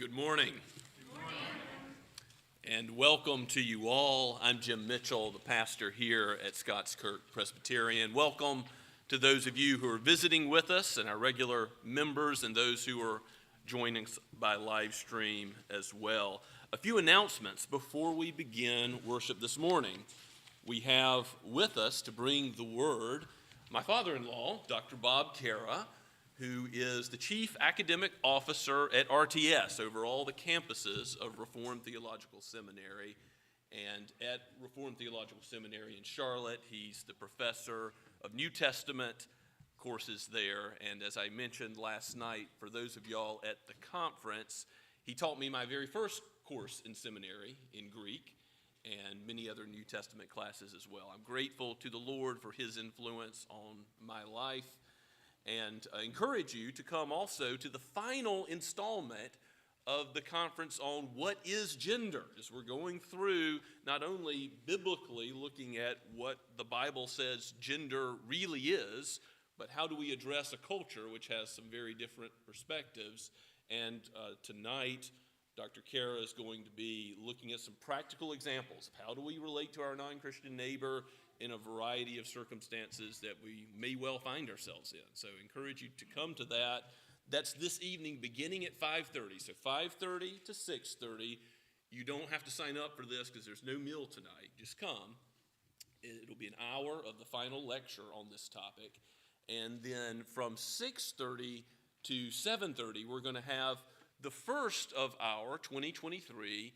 Good morning. And welcome to you all. I'm Jim Mitchell, the pastor here at Scots Kirk Presbyterian. Welcome to those of you who are visiting with us and our regular members and those who are joining us by live stream as well. A few announcements before we begin worship this morning. We have with us to bring the word my father-in-law, Dr. Bob Cara, who is the Chief Academic Officer at RTS over all the campuses of Reformed Theological Seminary. And at Reformed Theological Seminary in Charlotte, he's the professor of New Testament courses there. And as I mentioned last night, for those of y'all at the conference, he taught me my very first course in seminary in Greek and many other New Testament classes as well. I'm grateful to the Lord for his influence on my life, and encourage you to come also to the final installment of the conference on what is gender, as we're going through not only biblically looking at what the Bible says gender really is, but how do we address a culture which has some very different perspectives. And tonight, Dr. Cara is going to be looking at some practical examples of how do we relate to our non-Christian neighbor in a variety of circumstances that we may well find ourselves in. So I encourage you to come to that. That's this evening beginning at 5:30. So 5:30 to 6:30. You don't have to sign up for this because there's no meal tonight. Just come. It'll be an hour of the final lecture on this topic. And then from 6:30 to 7:30, we're going to have the first of our 2023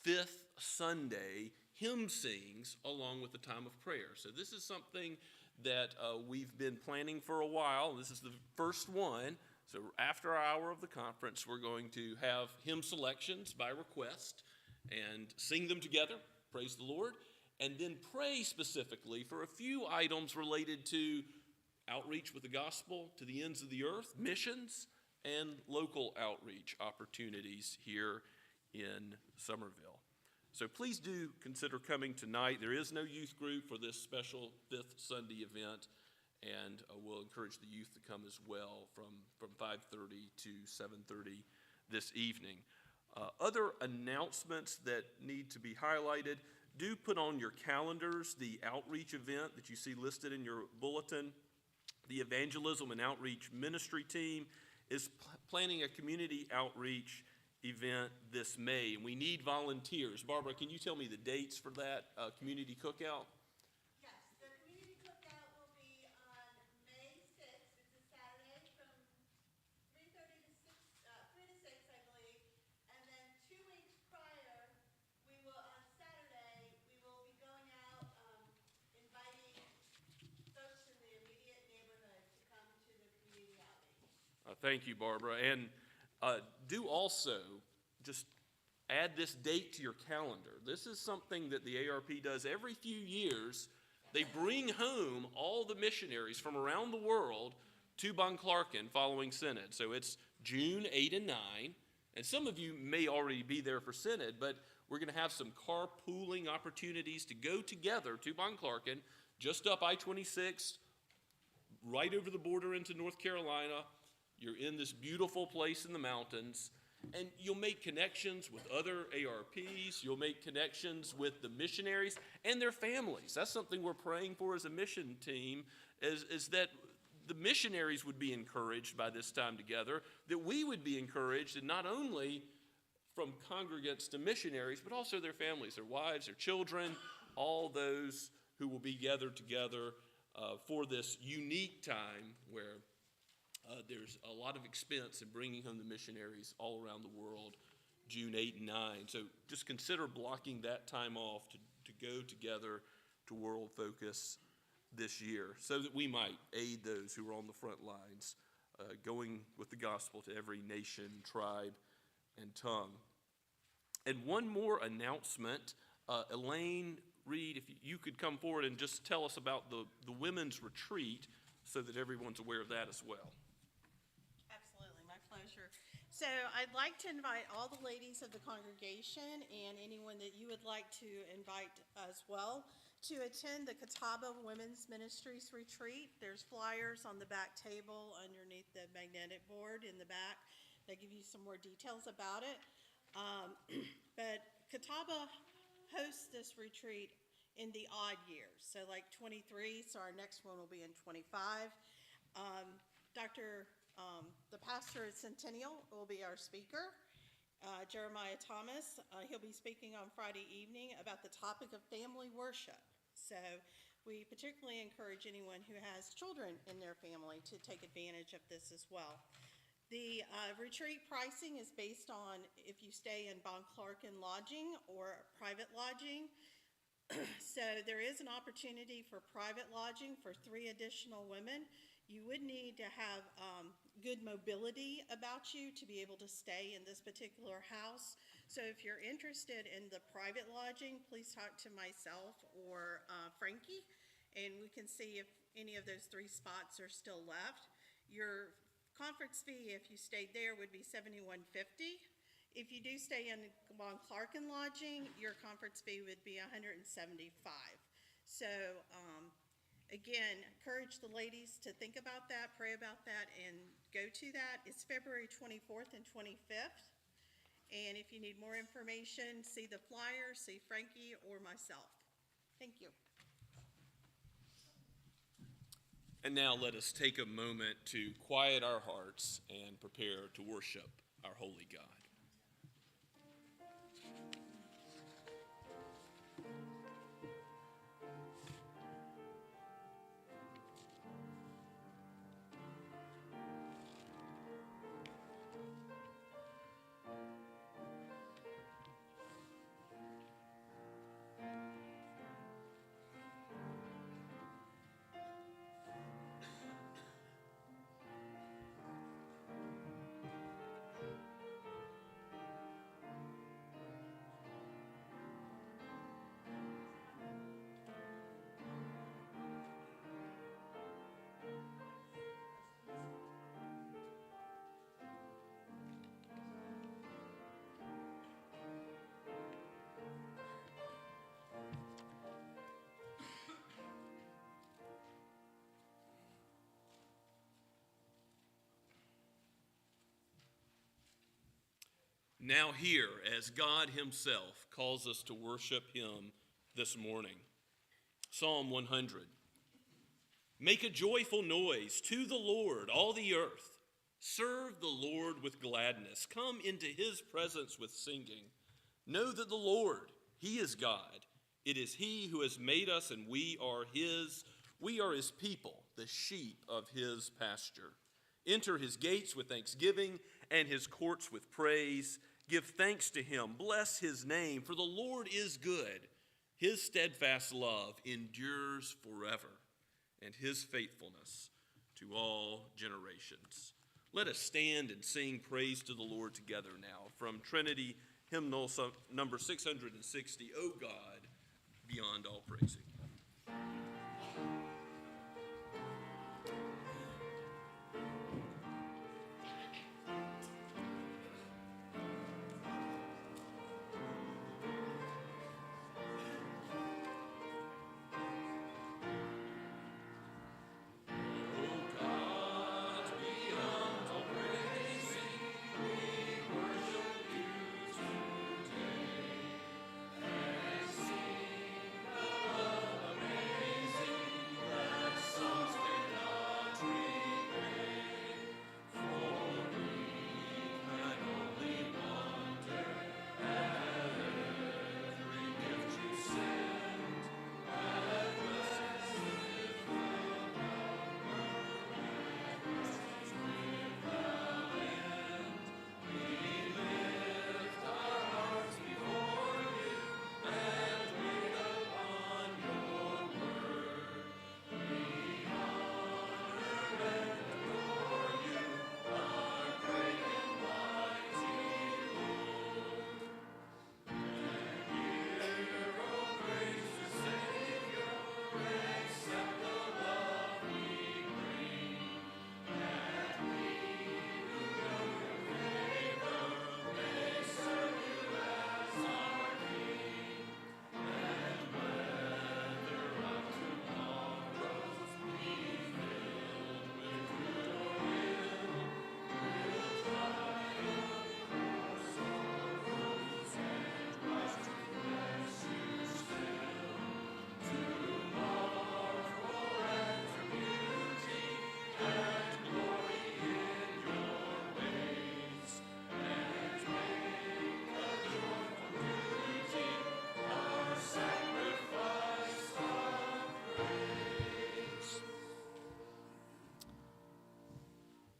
fifth Sunday hymn sings along with the time of prayer. So this is something that we've been planning for a while. This is the first one. So after our hour of the conference, we're going to have hymn selections by request and sing them together, praise the Lord, and then pray specifically for a few items related to outreach with the gospel to the ends of the earth, missions, and local outreach opportunities here in Somerville. So please do consider coming tonight. There is no youth group for this special fifth Sunday event, and we'll encourage the youth to come as well from 5:30 to 7:30 this evening. Other announcements that need to be highlighted, do put on your calendars the outreach event that you see listed in your bulletin. The Evangelism and Outreach Ministry team is planning a community outreach event this May, and we need volunteers. Barbara, can you tell me the dates for that community cookout? Yes, the community cookout will be on May 6th. It's a Saturday from 3:30 to 3 to 6, I believe. And then 2 weeks prior, on Saturday, we will be going out, inviting folks in the immediate neighborhood to come to the community outreach. Thank you, Barbara. And do also just add this date to your calendar. This is something that the ARP does every few years. They bring home all the missionaries from around the world to Bunclarkin following Synod. So it's June 8 and 9. And some of you may already be there for Synod, but we're going to have some carpooling opportunities to go together to Bunclarkin, just up I-26, right over the border into North Carolina. You're in this beautiful place in the mountains, and you'll make connections with other ARPs. You'll make connections with the missionaries and their families. That's something we're praying for as a mission team, is that the missionaries would be encouraged by this time together, that we would be encouraged, and not only from congregants to missionaries, but also their families, their wives, their children, all those who will be gathered together for this unique time where there's a lot of expense in bringing home the missionaries all around the world, June 8 and 9. So just consider blocking that time off to go together to World Focus this year so that we might aid those who are on the front lines, going with the gospel to every nation, tribe, and tongue. And one more announcement. Elaine Reed, if you could come forward and just tell us about the women's retreat so that everyone's aware of that as well. Pleasure. So I'd like to invite all the ladies of the congregation and anyone that you would like to invite as well to attend the Catawba Women's Ministries Retreat. There's flyers on the back table underneath the magnetic board in the back that give you some more details about it. But Catawba hosts this retreat in the odd years, so like 23, so our next one will be in 25. The pastor at Centennial will be our speaker, Jeremiah Thomas. He'll be speaking on Friday evening about the topic of family worship. So We particularly encourage anyone who has children in their family to take advantage of this as well. The retreat pricing is based on if you stay in Bon Clarkin lodging or private lodging. So there is an opportunity for private lodging for 3 additional women. You would need to have good mobility about you to be able to stay in this particular house. So if you're interested in the private lodging, please talk to myself or Frankie, and we can see if any of those 3 spots are still left. Your conference fee, if you stayed there, would be $71.50. If you do stay in Von Clarkin lodging, your conference fee would be $175. So, again, encourage the ladies to think about that, pray about that, and go to that. It's February 24th and 25th. And if you need more information, see the flyer, see Frankie or myself. Thank you. And now let us take a moment to quiet our hearts and prepare to worship our holy God. Now hear as God himself calls us to worship him this morning. Psalm 100. Make a joyful noise to the Lord, all the earth. Serve the Lord with gladness. Come into his presence with singing. Know that the Lord, he is God. It is he who has made us, and we are his. We are his people, the sheep of his pasture. Enter his gates with thanksgiving and his courts with praise. Give thanks to him. Bless his name, for the Lord is good. His steadfast love endures forever, and his faithfulness to all generations. Let us stand and sing praise to the Lord together now from Trinity hymnal number 660, O God, beyond all praising. Sing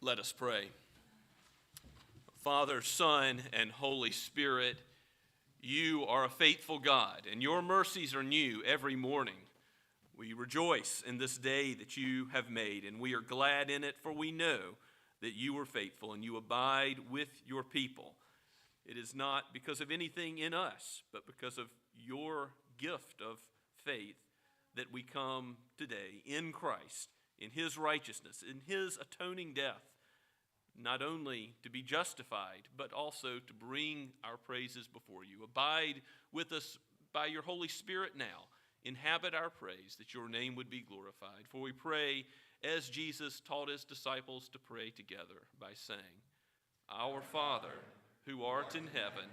Let us pray. Father, Son, and Holy Spirit, you are a faithful God, and your mercies are new every morning. We rejoice in this day that you have made, and we are glad in it, for we know that you are faithful and you abide with your people. It is not because of anything in us, but because of your gift of faith that we come today in Christ, in his righteousness, in his atoning death, not only to be justified, but also to bring our praises before you. Abide with us by your Holy Spirit now. Inhabit our praise, that your name would be glorified. For we pray as Jesus taught his disciples to pray together by saying, Our Father, who art in heaven,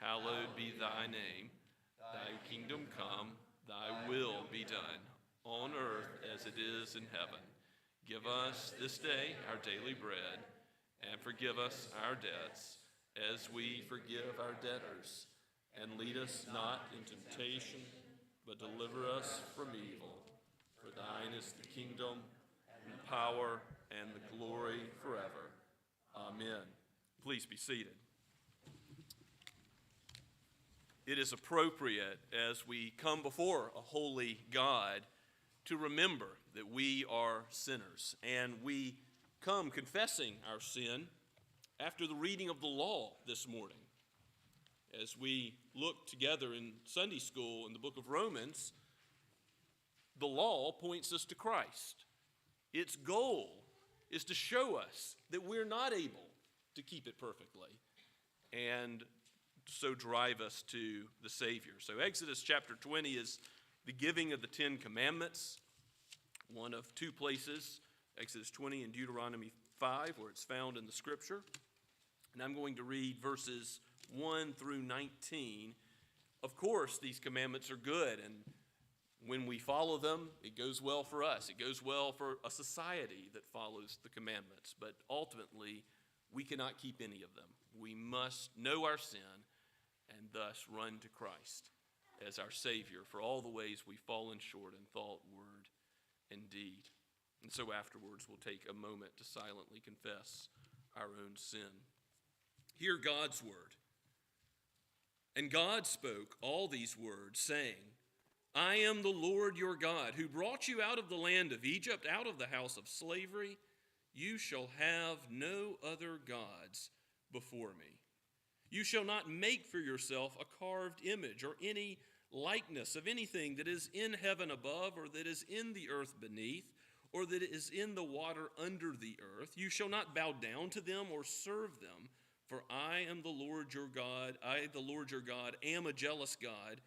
hallowed be thy name. Thy kingdom come, thy will be done, on earth as it is in heaven. Give us this day our daily bread, and forgive us our debts, as we forgive our debtors. And lead us not into temptation, but deliver us from evil. For thine is the kingdom, and the power, and the glory forever. Amen. Please be seated. It is appropriate as we come before a holy God to remember that we are sinners, and we come confessing our sin after the reading of the law this morning. As we look together in Sunday school in the book of Romans, the law points us to Christ. Its goal is to show us that we're not able to keep it perfectly, and so drive us to the Savior. So Exodus chapter 20 is the giving of the Ten Commandments, one of two places, Exodus 20 and Deuteronomy 5, where it's found in the Scripture. And I'm going to read verses 1 through 19. Of course, these commandments are good, and when we follow them, it goes well for us. It goes well for a society that follows the commandments. But ultimately, we cannot keep any of them. We must know our sin and thus run to Christ as our Savior for all the ways we've fallen short in thought, word, and deed. And so afterwards, we'll take a moment to silently confess our own sin. Hear God's word. And God spoke all these words, saying, I am the Lord your God, who brought you out of the land of Egypt, out of the house of slavery. You shall have no other gods before me. You shall not make for yourself a carved image or any likeness of anything that is in heaven above, or that is in the earth beneath, or that is in the water under the earth. You shall not bow down to them or serve them, for I am the Lord your God. I, the Lord your God, am a jealous God,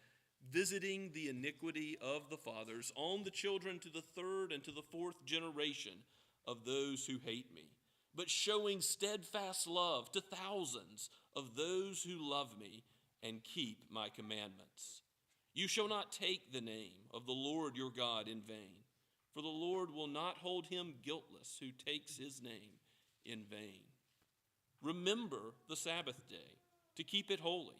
visiting the iniquity of the fathers on the children to the third and to the fourth generation of those who hate me, but showing steadfast love to thousands of those who love me and keep my commandments. You shall not take the name of the Lord your God in vain, for the Lord will not hold him guiltless who takes his name in vain. Remember the Sabbath day, to keep it holy.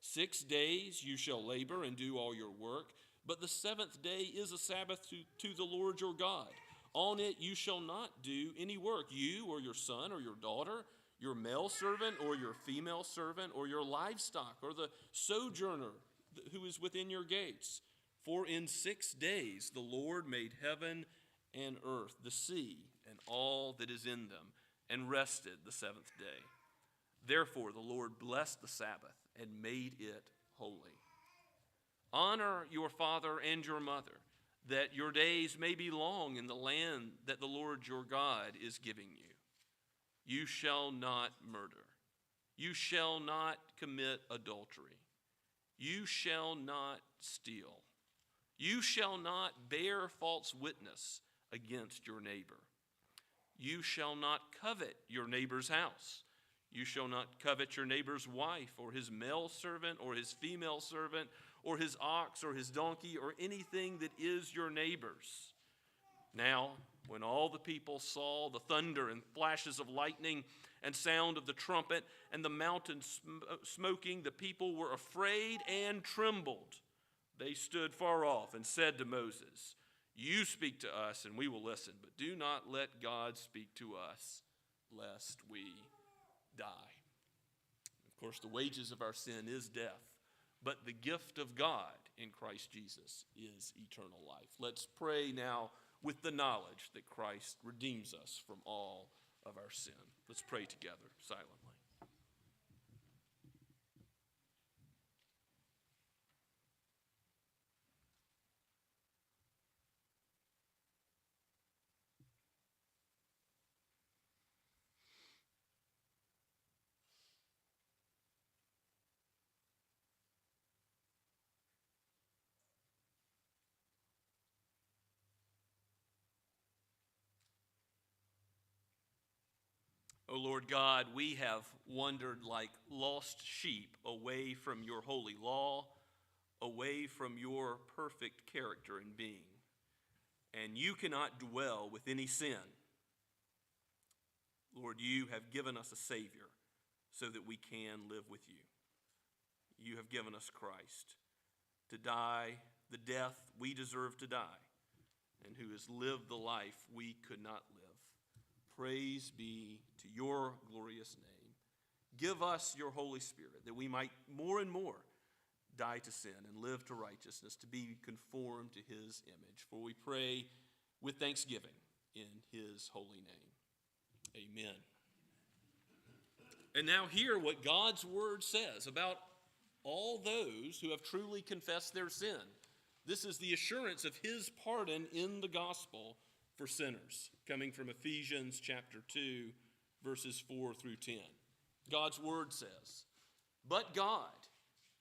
6 days you shall labor and do all your work, but the seventh day is a Sabbath to the Lord your God. On it you shall not do any work, you or your son or your daughter, your male servant or your female servant, or your livestock, or the sojourner who is within your gates. For in 6 days the Lord made heaven and earth, the sea, and all that is in them, and rested the seventh day. Therefore the Lord blessed the Sabbath and made it holy. Honor your father and your mother, that your days may be long in the land that the Lord your God is giving you. You shall not murder. You shall not commit adultery. You shall not steal. You shall not bear false witness against your neighbor. You shall not covet your neighbor's house. You shall not covet your neighbor's wife, or his male servant, or his female servant, or his ox, or his donkey, or anything that is your neighbor's. Now, when all the people saw the thunder and flashes of lightning and sound of the trumpet and the mountain smoking, the people were afraid and trembled. They stood far off and said to Moses, You speak to us and we will listen, but do not let God speak to us. lest we die. Of course, the wages of our sin is death, but the gift of God in Christ Jesus is eternal life. Let's pray now with the knowledge that Christ redeems us from all of our sin. Let's pray together silently. O Lord God, we have wandered like lost sheep away from your holy law, away from your perfect character and being. And you cannot dwell with any sin. Lord, you have given us a Savior so that we can live with you. You have given us Christ to die the death we deserve to die, and who has lived the life we could not live. Praise be to your glorious name. Give us your Holy Spirit that we might more and more die to sin and live to righteousness, to be conformed to his image. For we pray with thanksgiving in his holy name. Amen. And now hear what God's word says about all those who have truly confessed their sin. This is the assurance of his pardon in the gospel for sinners, coming from Ephesians chapter 2, verses 4 through 10. God's word says, "But God,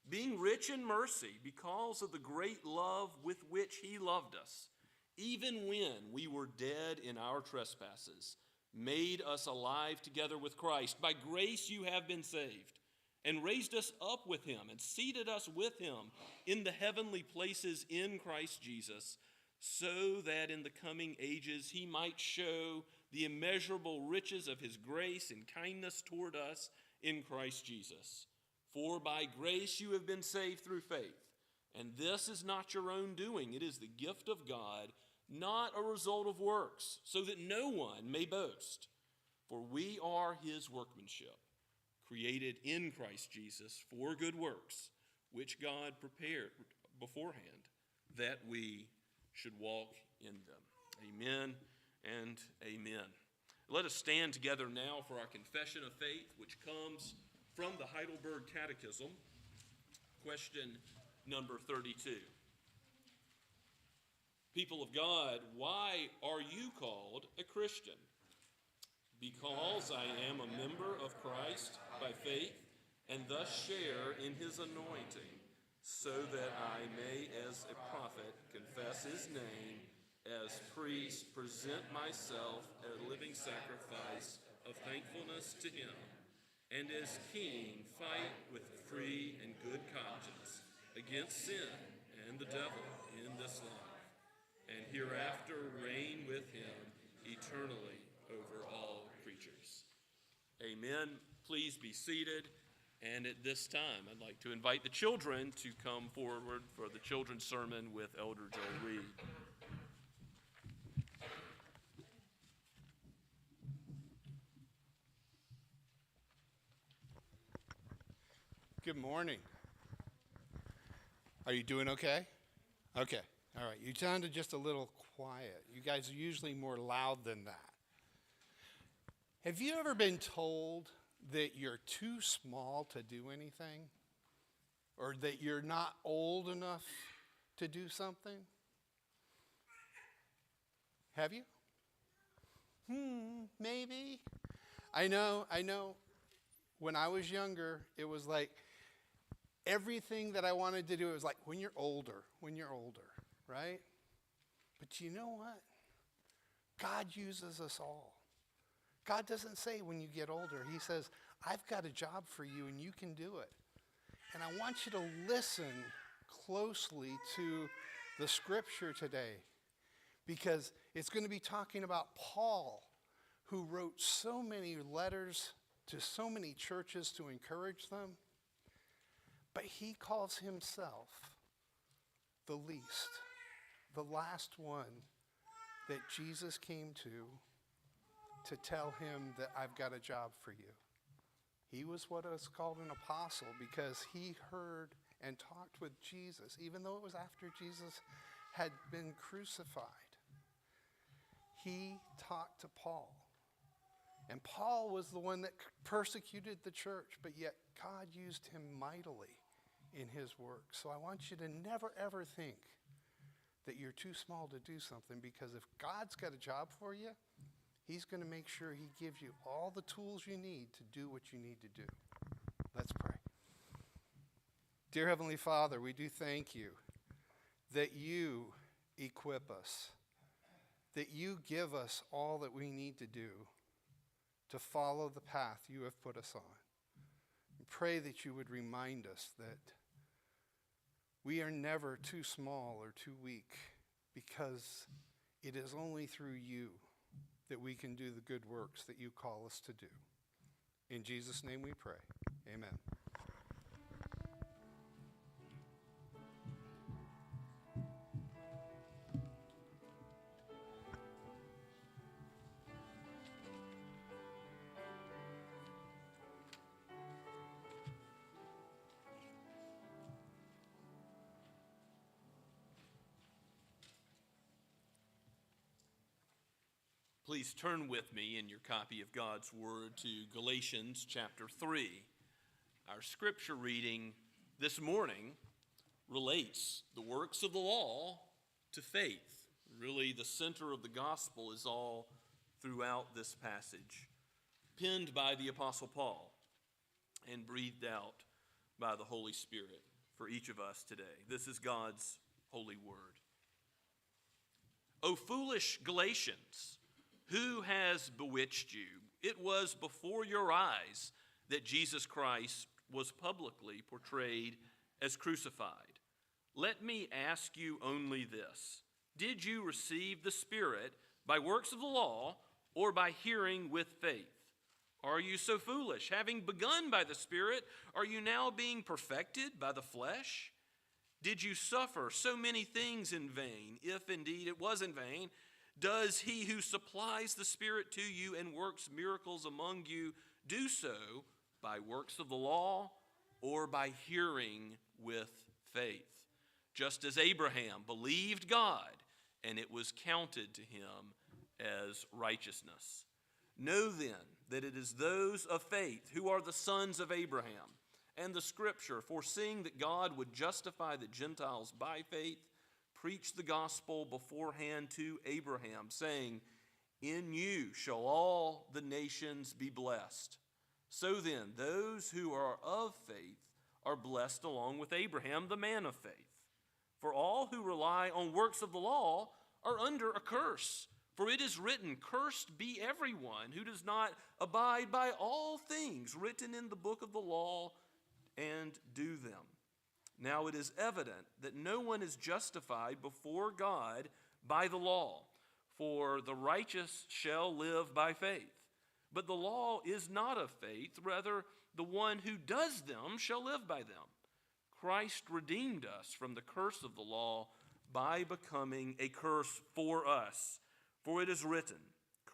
being rich in mercy, because of the great love with which he loved us, even when we were dead in our trespasses, made us alive together with Christ. By grace you have been saved, and raised us up with him, and seated us with him in the heavenly places in Christ Jesus, so that in the coming ages he might show the immeasurable riches of his grace and kindness toward us in Christ Jesus. For by grace you have been saved through faith, and this is not your own doing. It is the gift of God, not a result of works, so that no one may boast. For we are his workmanship, created in Christ Jesus for good works, which God prepared beforehand that we should walk in them." Amen and amen. Let us stand together now for our confession of faith, which comes from the Heidelberg Catechism, question number 32. People of God, why are you called a Christian? Because I am a member of Christ by faith, and thus share in his anointing, so that I may, as a prophet, confess his name, as priest, present myself a living sacrifice of thankfulness to him, and as king, fight with free and good conscience against sin and the devil in this life, and hereafter reign with him eternally over all creatures. Amen. Please be seated. And at this time, I'd like to invite the children to come forward for the children's sermon with Elder Joel Reed. Good morning. Are you doing okay? Okay. All right. You sounded just a little quiet. You guys are usually more loud than that. Have you ever been told that you're too small to do anything? Or that you're not old enough to do something? Have you? Maybe. I know. When I was younger, it was like everything that I wanted to do, it was like, when you're older, right? But you know what? God uses us all. God doesn't say when you get older. He says, I've got a job for you and you can do it. And I want you to listen closely to the scripture today, because it's going to be talking about Paul, who wrote so many letters to so many churches to encourage them. But he calls himself the least, the last one that Jesus came to to tell him that I've got a job for you. He was what is called an apostle because he heard and talked with Jesus, even though it was after Jesus had been crucified. He talked to Paul. And Paul was the one that persecuted the church, but yet God used him mightily in his work. So I want you to never, ever think that you're too small to do something, because if God's got a job for you, he's going to make sure he gives you all the tools you need to do what you need to do. Let's pray. Dear Heavenly Father, we do thank you that you equip us, that you give us all that we need to do to follow the path you have put us on. We pray that you would remind us that we are never too small or too weak, because it is only through you that we can do the good works that you call us to do. In Jesus' name we pray. Amen. Please turn with me in your copy of God's Word to Galatians chapter 3. Our scripture reading this morning relates the works of the law to faith. Really, the center of the gospel is all throughout this passage, penned by the Apostle Paul and breathed out by the Holy Spirit for each of us today. This is God's holy word. O foolish Galatians, who has bewitched you? It was before your eyes that Jesus Christ was publicly portrayed as crucified. Let me ask you only this: did you receive the Spirit by works of the law or by hearing with faith? Are you so foolish? Having begun by the Spirit, are you now being perfected by the flesh? Did you suffer so many things in vain, if indeed it was in vain? Does he who supplies the Spirit to you and works miracles among you do so by works of the law or by hearing with faith? Just as Abraham believed God, and it was counted to him as righteousness. Know then that it is those of faith who are the sons of Abraham. And the Scripture, foreseeing that God would justify the Gentiles by faith, preached the gospel beforehand to Abraham, saying, in you shall all the nations be blessed. So then, those who are of faith are blessed along with Abraham, the man of faith. For all who rely on works of the law are under a curse. For it is written, cursed be everyone who does not abide by all things written in the book of the law and do them. Now it is evident that no one is justified before God by the law, for the righteous shall live by faith. But the law is not of faith, rather the one who does them shall live by them. Christ redeemed us from the curse of the law by becoming a curse for us. For it is written,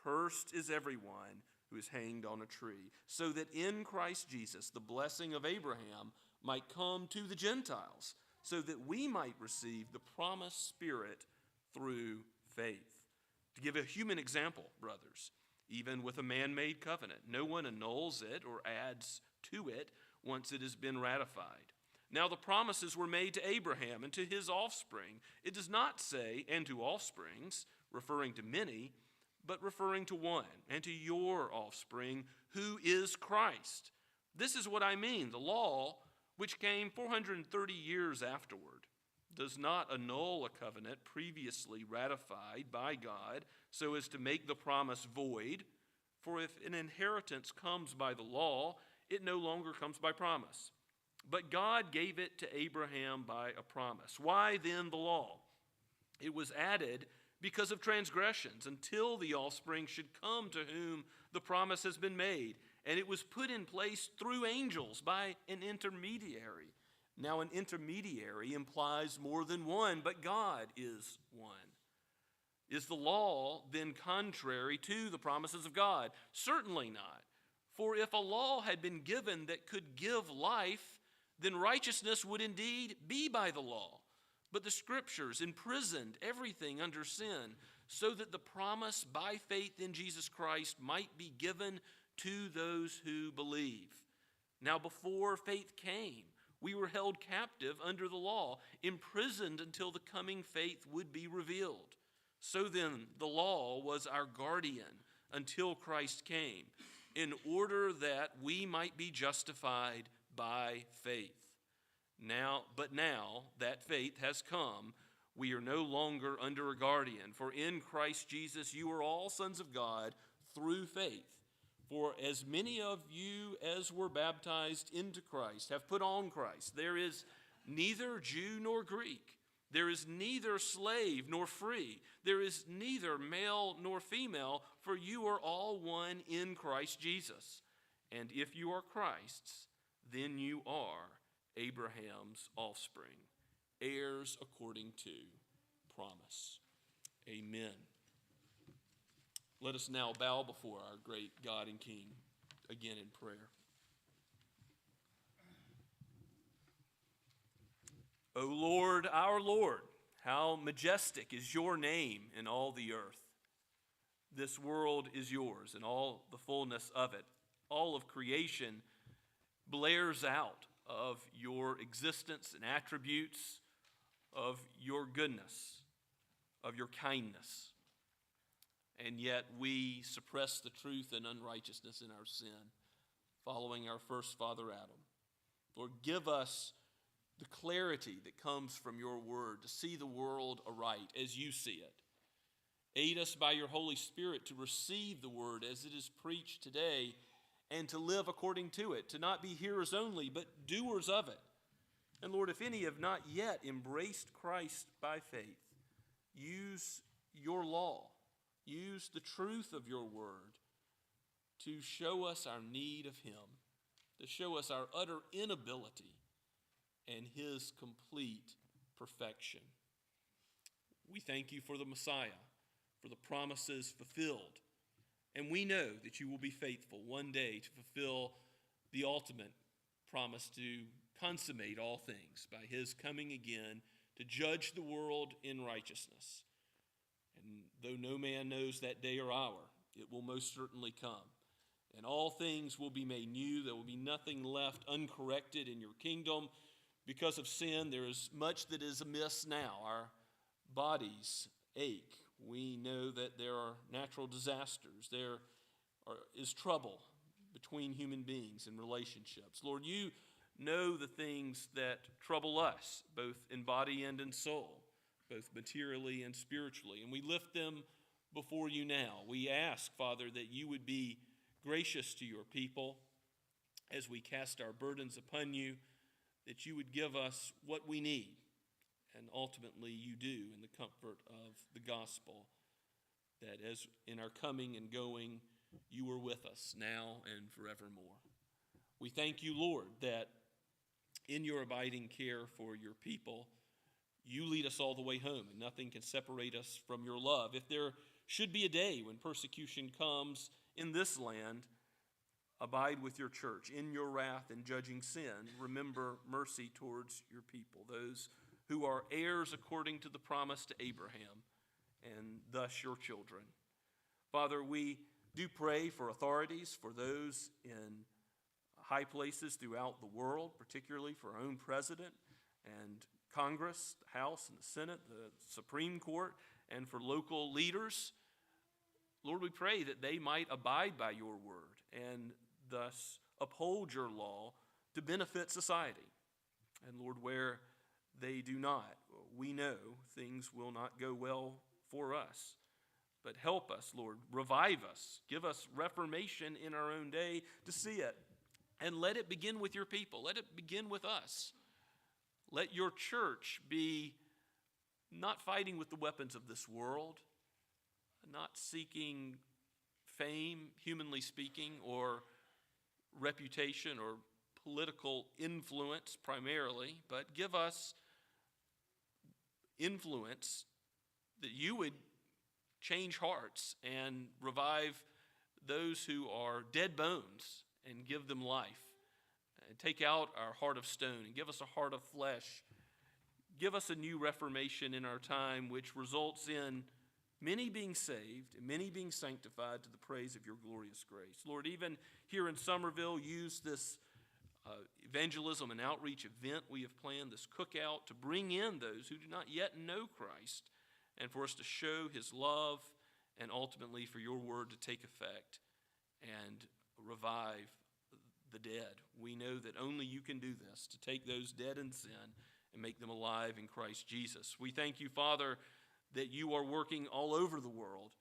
cursed is everyone who is hanged on a tree, so that in Christ Jesus the blessing of Abraham might come to the Gentiles, so that we might receive the promised Spirit through faith. To give a human example, brothers, even with a man-made covenant, no one annuls it or adds to it once it has been ratified. Now the promises were made to Abraham and to his offspring. It does not say, and to offsprings, referring to many, but referring to one, and to your offspring, who is Christ. This is what I mean. The law, which came 430 years afterward, does not annul a covenant previously ratified by God so as to make the promise void. For if an inheritance comes by the law, it no longer comes by promise. But God gave it to Abraham by a promise. Why then the law? It was added because of transgressions, until the offspring should come to whom the promise has been made. And it was put in place through angels by an intermediary. Now an intermediary implies more than one, but God is one. Is the law then contrary to the promises of God? Certainly not. For if a law had been given that could give life, then righteousness would indeed be by the law. But the Scriptures imprisoned everything under sin, so that the promise by faith in Jesus Christ might be given to those who believe. Now before faith came, we were held captive under the law, imprisoned until the coming faith would be revealed. So then the law was our guardian until Christ came, in order that we might be justified by faith. But now that faith has come, we are no longer under a guardian. For in Christ Jesus you are all sons of God through faith. For as many of you as were baptized into Christ have put on Christ. There is neither Jew nor Greek. There is neither slave nor free. There is neither male nor female, for you are all one in Christ Jesus. And if you are Christ's, then you are Abraham's offspring, heirs according to promise. Amen. Let us now bow before our great God and King again in prayer. O Lord, our Lord, how majestic is your name in all the earth. This world is yours and all the fullness of it. All of creation blares out of your existence and attributes, of your goodness, of your kindness. And yet we suppress the truth and unrighteousness in our sin, following our first father Adam. Lord, give us the clarity that comes from your word to see the world aright as you see it. Aid us by your Holy Spirit to receive the word as it is preached today and to live according to it, to not be hearers only, but doers of it. And Lord, if any have not yet embraced Christ by faith, use your law, use the truth of your word to show us our need of him, to show us our utter inability and his complete perfection. We thank you for the Messiah, for the promises fulfilled. And we know that you will be faithful one day to fulfill the ultimate promise to consummate all things by his coming again to judge the world in righteousness. And though no man knows that day or hour, it will most certainly come. And all things will be made new. There will be nothing left uncorrected in your kingdom. Because of sin, there is much that is amiss now. Our bodies ache. We know that there are natural disasters. There is trouble between human beings and relationships. Lord, you know the things that trouble us, both in body and in soul, both materially and spiritually. And we lift them before you now. We ask, Father, that you would be gracious to your people as we cast our burdens upon you, that you would give us what we need. And ultimately you do in the comfort of the gospel, that as in our coming and going, you are with us now and forevermore. We thank you, Lord, that in your abiding care for your people, you lead us all the way home, and nothing can separate us from your love. If there should be a day when persecution comes in this land, abide with your church. In your wrath and judging sin, remember mercy towards your people, those who are heirs according to the promise to Abraham, and thus your children. Father, we do pray for authorities, for those in high places throughout the world, particularly for our own president and Congress, the House and the Senate, the Supreme Court, and for local leaders. Lord, we pray that they might abide by your word and thus uphold your law to benefit society. And Lord, where they do not, we know things will not go well for us. But help us, Lord, revive us, give us reformation in our own day to see it. And let it begin with your people. Let it begin with us. Let your church be not fighting with the weapons of this world, not seeking fame, humanly speaking, or reputation or political influence primarily, but give us influence that you would change hearts and revive those who are dead bones and give them life. And take out our heart of stone and give us a heart of flesh. Give us a new reformation in our time, which results in many being saved and many being sanctified to the praise of your glorious grace. Lord, even here in Somerville, use this evangelism and outreach event we have planned, this cookout, to bring in those who do not yet know Christ, and for us to show his love, and ultimately for your word to take effect and revive the dead. We know that only you can do this, to take those dead in sin and make them alive in Christ Jesus. We thank you, Father, that you are working all over the world.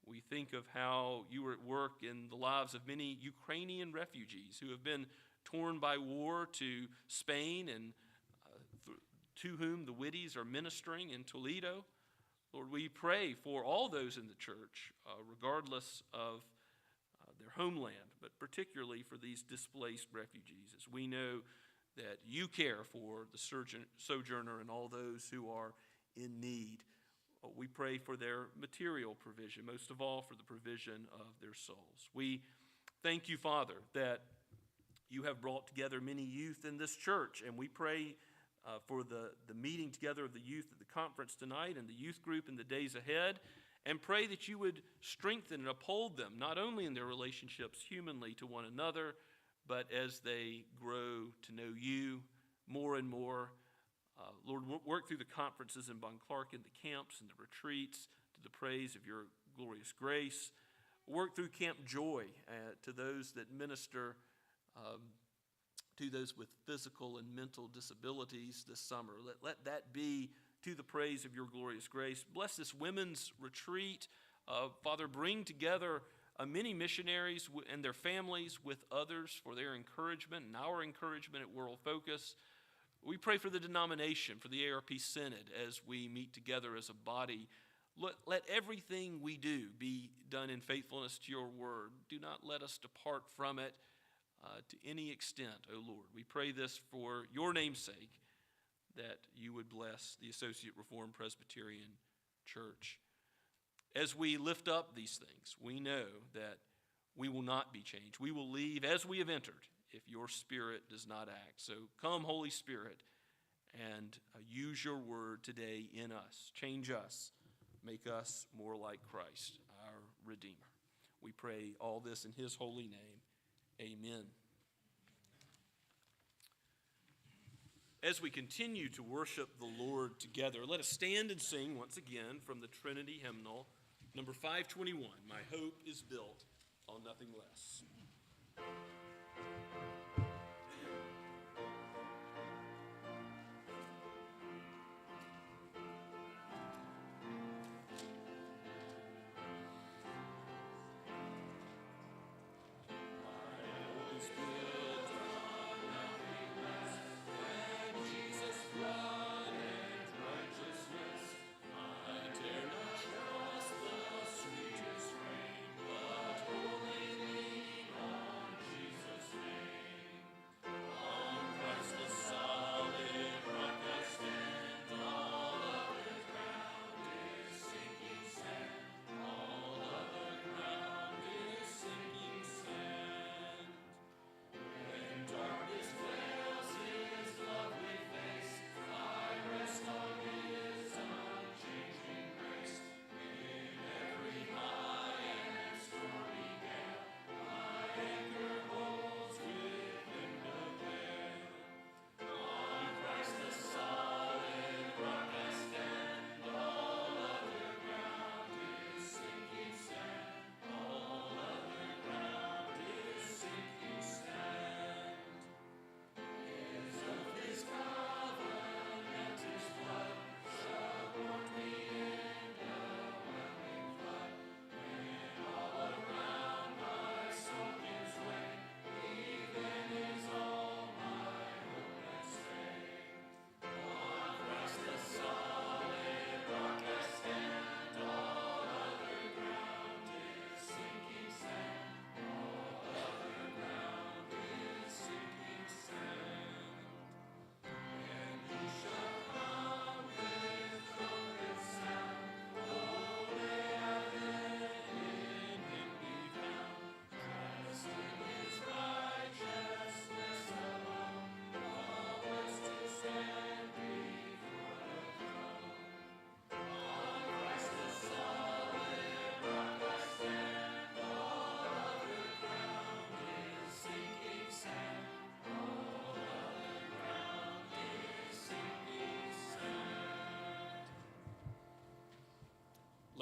We think of how you are at work in the lives of many Ukrainian refugees who have been torn by war to Spain, and to whom the Whitties are ministering in Toledo. Lord, we pray for all those in the church, regardless of their homeland, but particularly for these displaced refugees, as we know that you care for the sojourner and all those who are in need. We pray for their material provision, most of all for the provision of their souls. We thank you, Father, that you have brought together many youth in this church, and we pray for the meeting together of the youth at the conference tonight and the youth group in the days ahead, and pray that you would strengthen and uphold them, not only in their relationships humanly to one another, but as they grow to know you more and more. Lord, work through the conferences in Bon Clark and the camps and the retreats to the praise of your glorious grace. Work through Camp Joy to those that minister to those with physical and mental disabilities this summer. Let that be to the praise of your glorious grace. Bless this women's retreat. Father, bring together many missionaries and their families with others for their encouragement and our encouragement at World Focus. We pray for the denomination, for the ARP Synod, as we meet together as a body. Let everything we do be done in faithfulness to your word. Do not let us depart from it to any extent, O Lord. We pray this for your name's sake, that you would bless the Associate Reformed Presbyterian Church. As we lift up these things, we know that we will not be changed. We will leave as we have entered if your Spirit does not act. So come, Holy Spirit, and use your word today in us. Change us. Make us more like Christ, our Redeemer. We pray all this in his holy name. Amen. As we continue to worship the Lord together, let us stand and sing once again from the Trinity hymnal, number 521, My Hope is Built on Nothing Less.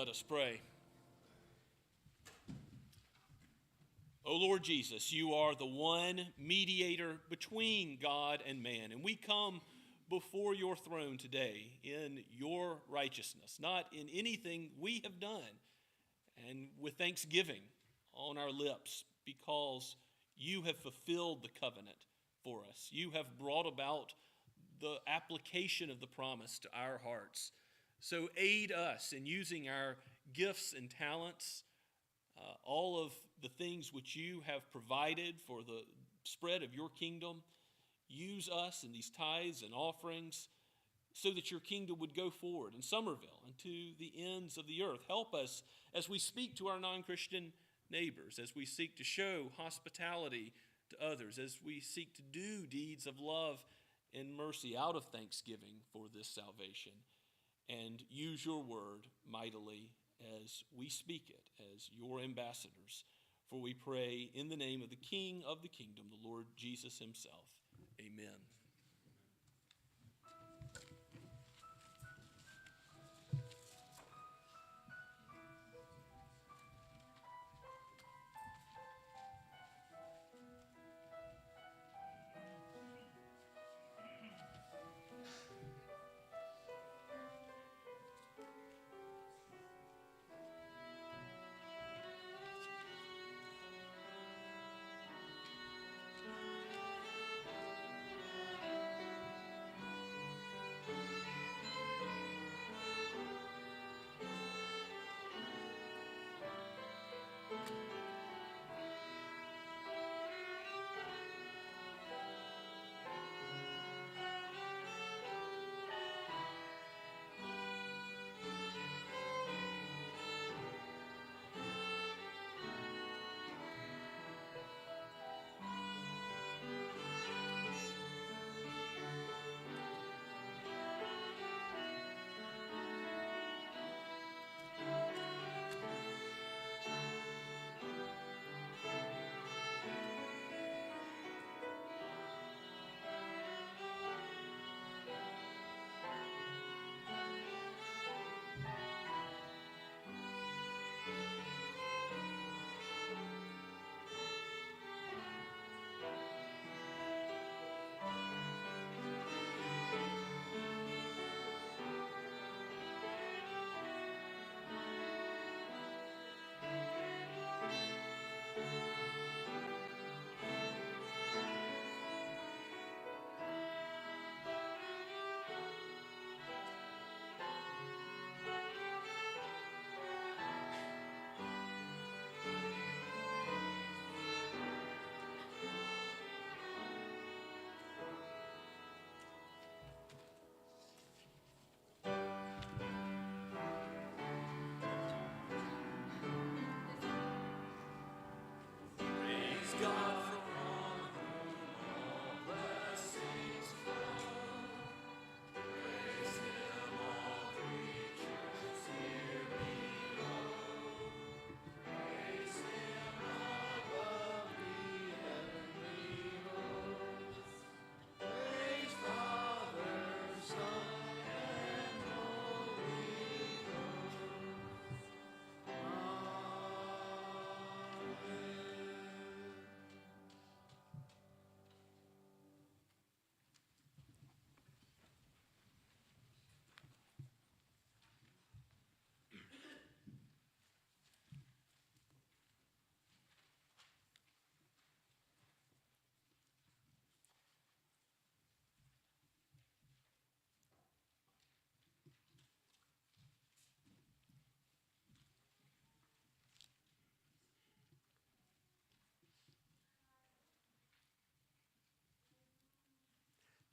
Let us pray. O Lord Jesus, you are the one mediator between God and man, and we come before your throne today in your righteousness, not in anything we have done, and with thanksgiving on our lips, because you have fulfilled the covenant for us. You have brought about the application of the promise to our hearts. So aid us in using our gifts and talents, all of the things which you have provided for the spread of your kingdom. Use us in these tithes and offerings so that your kingdom would go forward in Somerville and to the ends of the earth. Help us as we speak to our non-Christian neighbors, as we seek to show hospitality to others, as we seek to do deeds of love and mercy out of thanksgiving for this salvation. And use your word mightily as we speak it, as your ambassadors. For we pray in the name of the King of the kingdom, the Lord Jesus himself. Amen.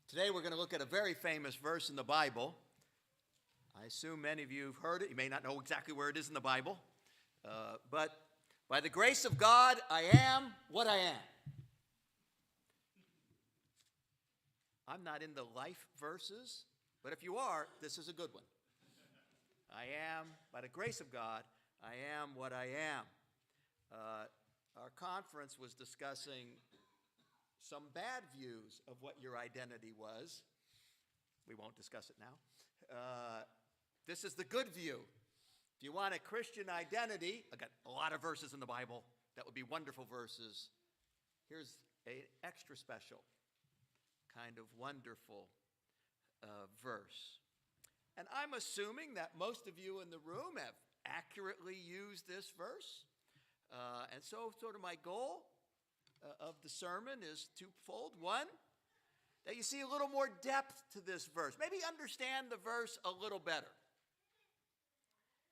Today we're going to look at a very famous verse in the Bible. I assume many of you have heard it. You may not know exactly where it is in the Bible. But by the grace of God, I am what I am. I'm not in the life verses, but if you are, this is a good one. I am, by the grace of God, I am what I am. Our conference was discussing some bad views of what your identity was. We won't discuss it now. This is the good view. If you want a Christian identity, I got a lot of verses in the Bible that would be wonderful verses. Here's an extra special, kind of wonderful verse. And I'm assuming that most of you in the room have accurately used this verse. And so sort of my goal of the sermon is twofold. One, that you see a little more depth to this verse. Maybe understand the verse a little better.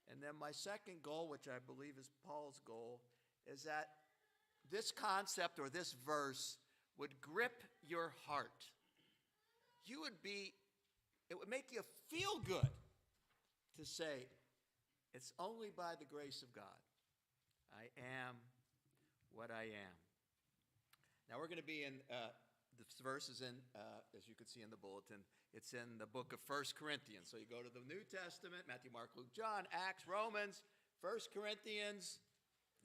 And then my second goal, which I believe is Paul's goal, is that this concept or this verse would grip your heart. It would make you feel good to say, it's only by the grace of God I am what I am. Now we're going to be in, this verse is in, as you can see in the bulletin, it's in the book of 1 Corinthians. So you go to the New Testament, Matthew, Mark, Luke, John, Acts, Romans, 1 Corinthians,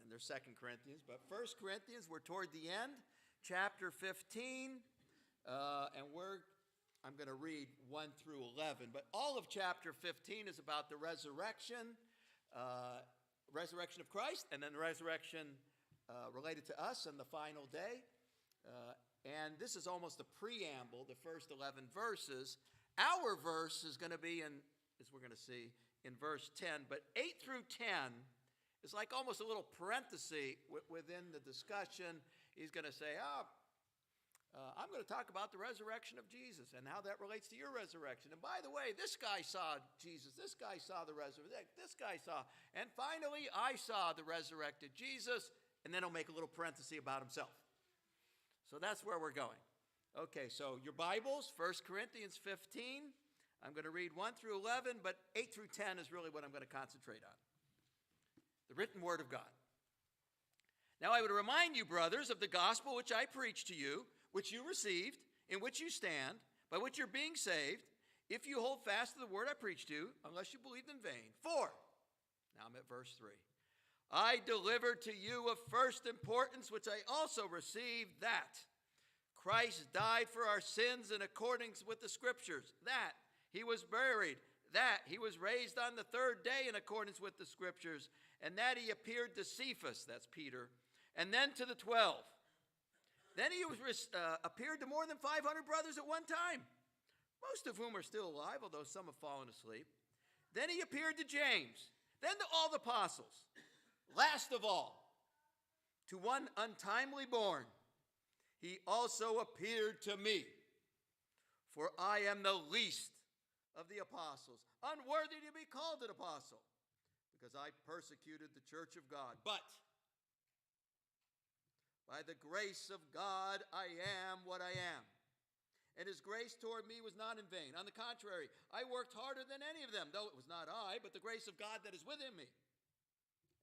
and there's 2 Corinthians. But 1 Corinthians, we're toward the end, chapter 15, and I'm going to read 1 through 11. But all of chapter 15 is about the resurrection of Christ, and then the resurrection related to us on the final day. And this is almost a preamble, the first 11 verses. Our verse is going to be in, as we're going to see, in verse 10. But 8 through 10 is like almost a little parenthesis within the discussion. He's going to say, I'm going to talk about the resurrection of Jesus and how that relates to your resurrection. And by the way, this guy saw Jesus. This guy saw the resurrection. This guy saw. And finally, I saw the resurrected Jesus. And then he'll make a little parenthesis about himself. So that's where we're going. Okay, so your Bibles, 1 Corinthians 15. I'm going to read 1 through 11, but 8 through 10 is really what I'm going to concentrate on. The written word of God. Now I would remind you, brothers, of the gospel which I preached to you, which you received, in which you stand, by which you're being saved, if you hold fast to the word I preached to you, unless you believed in vain. 4. Now I'm at verse 3. I delivered to you of first importance, which I also received, that Christ died for our sins in accordance with the Scriptures, that he was buried, that he was raised on the third day in accordance with the Scriptures, and that he appeared to Cephas, that's Peter, and then to the 12. Then he appeared to more than 500 brothers at one time, most of whom are still alive, although some have fallen asleep. Then he appeared to James, then to all the apostles. Last of all, to one untimely born, he also appeared to me. For I am the least of the apostles, unworthy to be called an apostle, because I persecuted the church of God. But by the grace of God, I am what I am. And his grace toward me was not in vain. On the contrary, I worked harder than any of them, though it was not I, but the grace of God that is within me.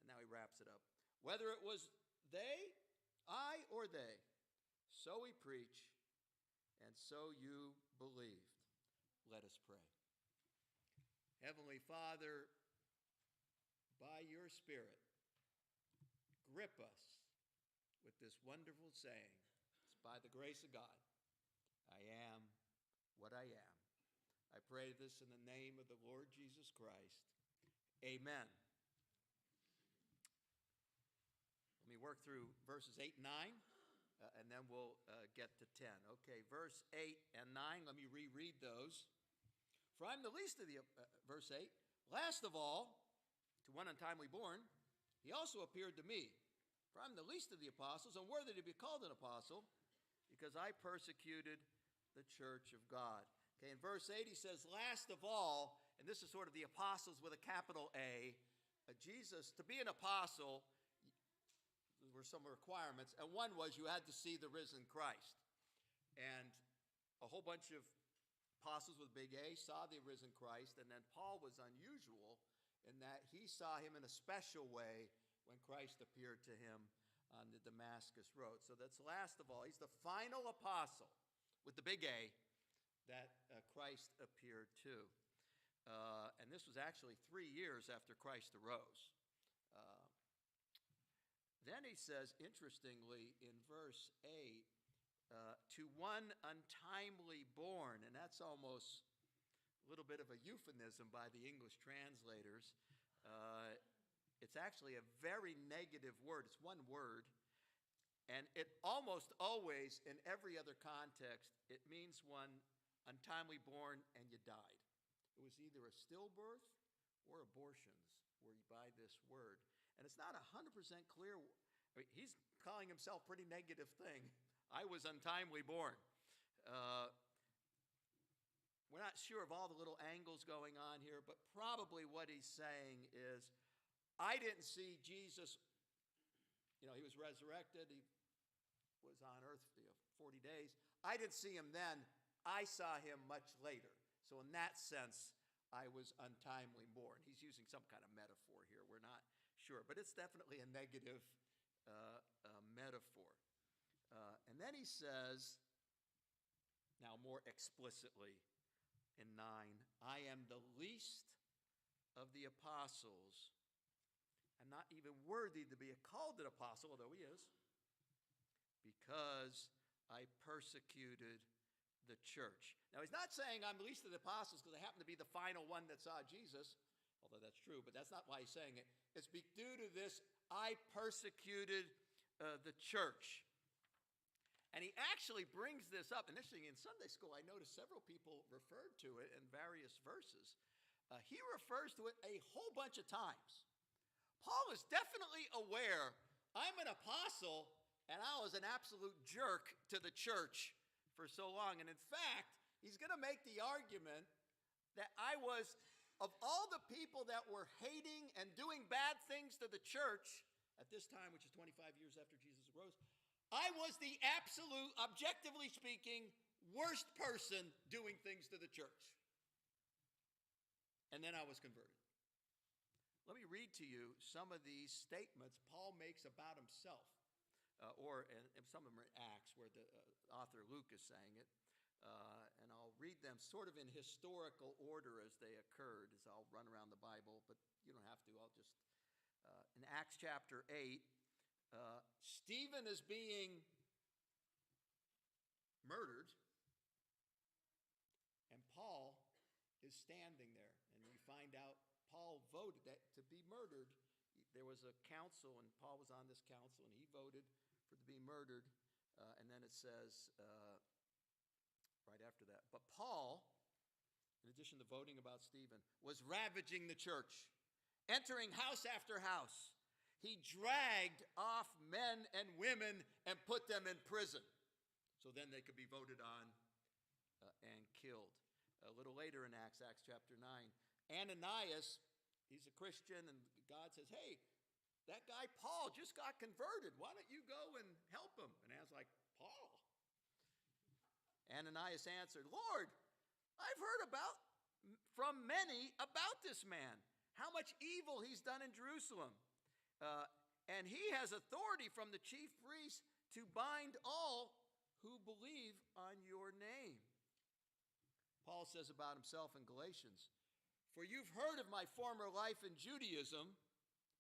Now he wraps it up. Whether it was they, I, or they, so we preach, and so you believed. Let us pray. Heavenly Father, by your Spirit, grip us with this wonderful saying. It's by the grace of God, I am what I am. I pray this in the name of the Lord Jesus Christ. Amen. Let me work through verses 8 and 9, and then we'll get to 10. Okay, verse 8 and 9, let me reread those. For I'm the least of the, verse 8, last of all, to one untimely born, he also appeared to me. For I'm the least of the apostles, unworthy to be called an apostle, because I persecuted the church of God. Okay, in verse 8 he says, last of all, and this is sort of the apostles with a capital A, Jesus, to be an apostle, there were some requirements, and one was you had to see the risen Christ. And a whole bunch of apostles with big A saw the risen Christ, and then Paul was unusual in that he saw him in a special way when Christ appeared to him on the Damascus road. So that's last of all. He's the final apostle with the big A that Christ appeared to. And this was actually 3 years after Christ arose. Then he says, interestingly, in verse 8, to one untimely born, and that's almost a little bit of a euphemism by the English translators. It's actually a very negative word. It's one word. And it almost always, in every other context, it means one untimely born and you died. It was either a stillbirth or abortions were by this word. And it's not 100% clear. I mean, he's calling himself pretty negative thing. I was untimely born. We're not sure of all the little angles going on here, but probably what he's saying is, I didn't see Jesus, he was resurrected, he was on earth 40 days. I didn't see him then, I saw him much later. So in that sense, I was untimely born. He's using some kind of metaphor here, we're not sure, but it's definitely a negative metaphor. And then he says, now more explicitly in 9, I am the least of the apostles. I'm not even worthy to be called an apostle, although he is, because I persecuted the church. Now, he's not saying I'm the least of the apostles because I happen to be the final one that saw Jesus, although that's true, but that's not why he's saying it. It's due to this, I persecuted the church. And he actually brings this up. Initially in Sunday school, I noticed several people referred to it in various verses. He refers to it a whole bunch of times. Paul is definitely aware, I'm an apostle, and I was an absolute jerk to the church for so long. And in fact, he's going to make the argument that I was, of all the people that were hating and doing bad things to the church at this time, which is 25 years after Jesus arose, I was the absolute, objectively speaking, worst person doing things to the church. And then I was converted. Let me read to you some of these statements Paul makes about himself, and some of them are in Acts, where the author Luke is saying it. And I'll read them sort of in historical order as they occurred, as I'll run around the Bible, but you don't have to. I'll just, in Acts chapter 8, Stephen is being murdered, and Paul is standing there. And we find out Paul voted that to be murdered. There was a council, and Paul was on this council, and he voted for to be murdered. And then it says, right after that, but Paul, in addition to voting about Stephen, was ravaging the church, entering house after house. He dragged off men and women and put them in prison, so then they could be voted on and killed. A little later in Acts chapter 9, Ananias, he's a Christian, and God says, hey, that guy Paul just got converted. Why don't you go and help him? And Ananias like, Paul? Ananias answered, Lord, I've heard from many about this man, how much evil he's done in Jerusalem. And he has authority from the chief priests to bind all who believe on your name. Paul says about himself in Galatians, for you've heard of my former life in Judaism.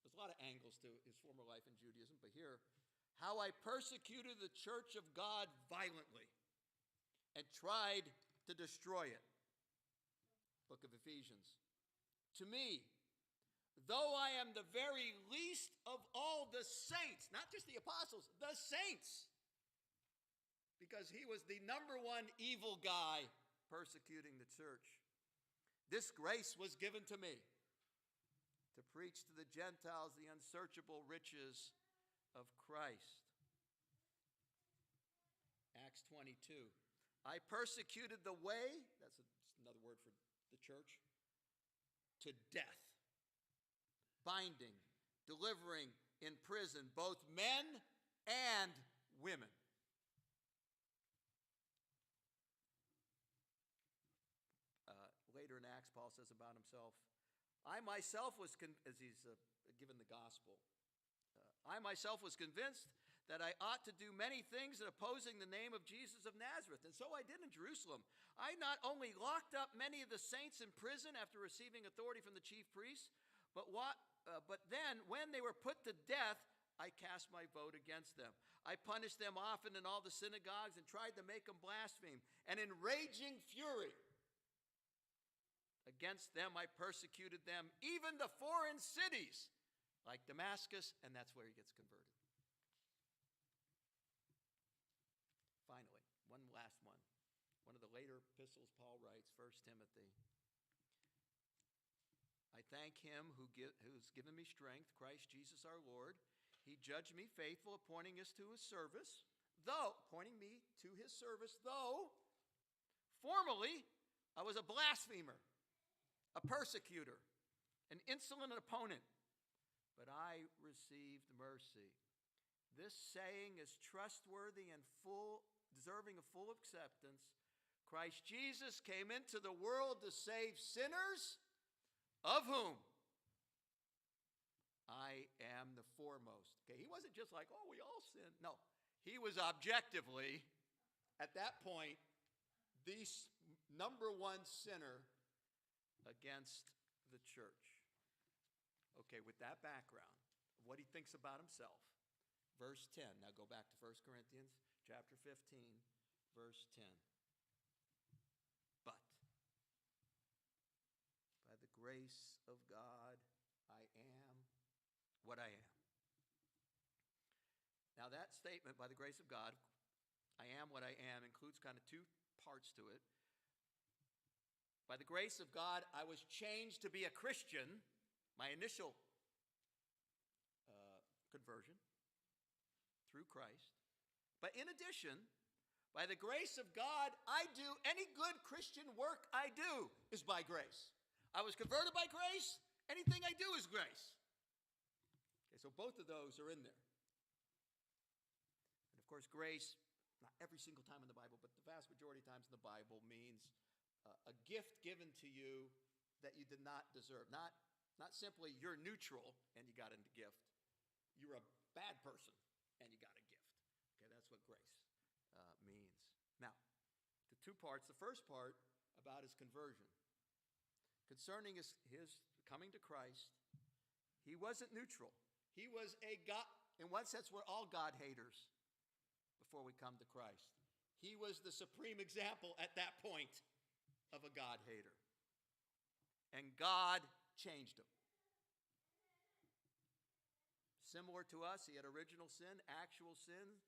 There's a lot of angles to his former life in Judaism, but here, how I persecuted the church of God violently and tried to destroy it. Book of Ephesians. To me, though I am the very least of all the saints, not just the apostles, the saints, because he was the number one evil guy persecuting the church. This grace was given to me to preach to the Gentiles the unsearchable riches of Christ. Acts 22. I persecuted the way, that's another word for the church, to death, binding, delivering in prison both men and women. Later in Acts, Paul says about himself, I myself was, as he's given the gospel, I myself was convinced that I ought to do many things in opposing the name of Jesus of Nazareth. And so I did in Jerusalem. I not only locked up many of the saints in prison after receiving authority from the chief priests, but then when they were put to death, I cast my vote against them. I punished them often in all the synagogues and tried to make them blaspheme. And in raging fury Against them I persecuted them, even the foreign cities, like Damascus, and that's where he gets converted. Finally, one last one. One of the later epistles Paul writes, 1 Timothy. I thank him who's given me strength, Christ Jesus our Lord. He judged me faithful, appointing us to his service, though formerly I was a blasphemer, a persecutor, an insolent opponent, but I received mercy. This saying is trustworthy and deserving of full acceptance. Christ Jesus came into the world to save sinners, of whom I am the foremost. Okay, he wasn't just like, oh, we all sin. No, he was objectively, at that point, the number one sinner against the church. Okay, with that background of what he thinks about himself, verse 10. Now go back to 1 Corinthians chapter 15, verse 10. But by the grace of God, I am what I am. Now that statement, by the grace of God, I am what I am, includes kind of two parts to it. By the grace of God, I was changed to be a Christian, my initial conversion through Christ. But in addition, by the grace of God, I do any good Christian work I do is by grace. I was converted by grace. Anything I do is grace. Okay, so both of those are in there. And of course, grace, not every single time in the Bible, but the vast majority of times in the Bible means a gift given to you that you did not deserve. Not simply you're neutral and you got a gift. You're a bad person and you got a gift. Okay, that's what grace means. Now, the two parts. The first part about his conversion. Concerning his coming to Christ, he wasn't neutral. He was a God. In one sense, we're all God haters before we come to Christ. He was the supreme example at that point of a God hater. And God changed him. Similar to us, he had original sin, actual sin.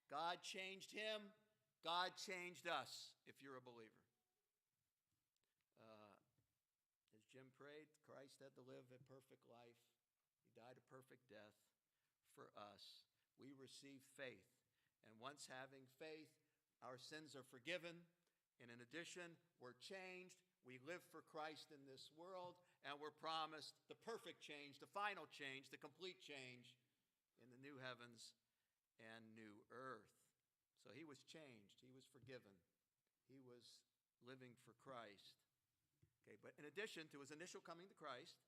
God changed him. God changed us, if you're a believer. As Jim prayed, Christ had to live a perfect life. He died a perfect death for us. We receive faith. And once having faith, our sins are forgiven. And in addition, we're changed. We live for Christ in this world. And we're promised the perfect change, the final change, the complete change in the new heavens and new earth. So he was changed. He was forgiven. He was living for Christ. Okay, but in addition to his initial coming to Christ,